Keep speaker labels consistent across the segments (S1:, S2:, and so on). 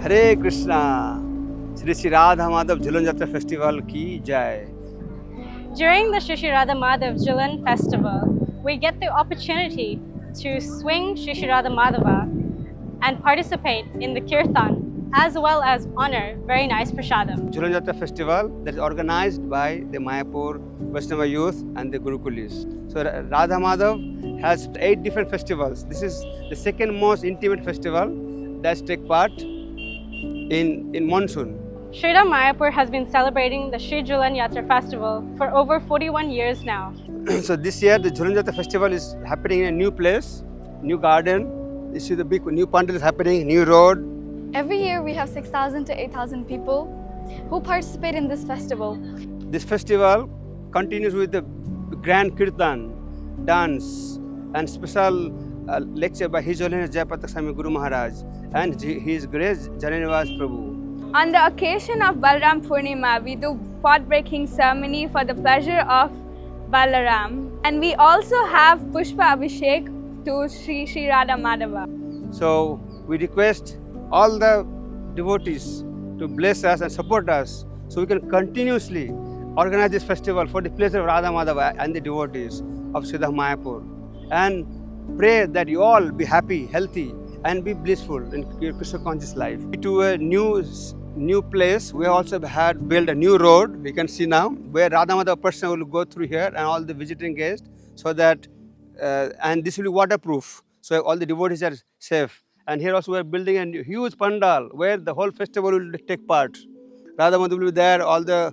S1: हरे कृष्णा श्री श्री राधा माधव झूलन यात्रा फेस्टिवल की जय.
S2: During the Shri Shri Radha Madhav Jhulan festival, we get the opportunity to swing Shri Shri Radha Madhava and participate in the kirtan as well as honor very nice prasadam.
S1: Jhulan Yatra festival that is organized by the Mayapur Vaishnava youth and the Gurukulis. So Radha Madhav has 8 different festivals. This is the second most intimate festival that take part in monsoon.
S2: Shri Ram Mayapur has been celebrating the Shri Jhulan Yatra festival for over 41 years now.
S1: So this year the Jhulan Yatra festival is happening in a new place, new garden. You see the big new pandal is happening, new road.
S3: Every year we have 6,000 to 8,000 people who participate in this festival.
S1: This festival continues with the grand kirtan, dance and special lecture by His Holiness Jayapatak Swami Guru Maharaj and His Grace Jananivas Prabhu.
S4: On the occasion of Balaram Purnima, we do pot-breaking ceremony for the pleasure of Balaram. And we also have Pushpa Abhishek to Shri Shri Radha Madhava.
S1: So we request all the devotees to bless us and support us so we can continuously organize this festival for the pleasure of Radha Madhava and the devotees of Siddha Mayapur. And pray that you all be happy, healthy and be blissful in your Krishna conscious life. To a new place, we also had built a new road, we can see now, where Radha Madhava person will go through here and all the visiting guests, so that, and this will be waterproof, so all the devotees are safe. And here also we are building a huge pandal where the whole festival will take part. Radha Madhava will be there, all the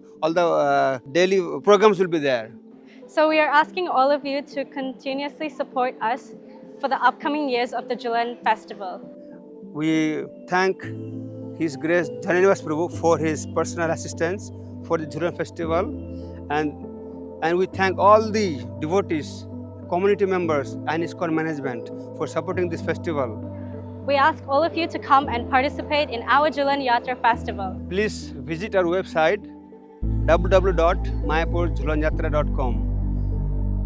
S1: daily programs will be there.
S2: So we are asking all of you to continuously support us for the upcoming years of the Jhulan festival.
S1: We thank His Grace Jananivas Prabhu for his personal assistance for the Jhulan festival, and we thank all the devotees, community members and Iskcon management for supporting this festival.
S2: We ask all of you to come and participate in our Jhulan Yatra festival.
S1: Please visit our website www.mayapurjhulanyatra.com.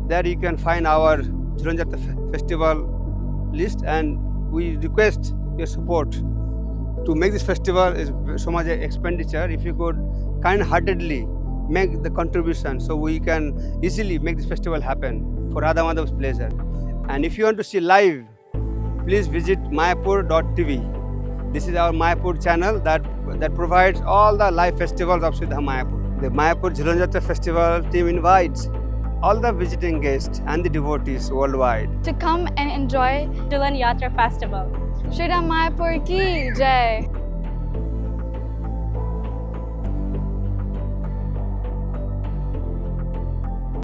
S1: There you can find our Jhulan Yatra festival list, and we request your support to make this festival is so much expenditure. If you could kind-heartedly make the contribution so we can easily make this festival happen for Radha Madhav's pleasure. And if you want to see live, please visit mayapur.tv. This is our Mayapur channel that provides all the live festivals of Siddha Mayapur. The Mayapur Jhulan Yatra festival team invites all the visiting guests and the devotees worldwide
S3: To come and enjoy
S2: Jhulan Yatra festival.
S3: Shri Ram Mayapur ki jai.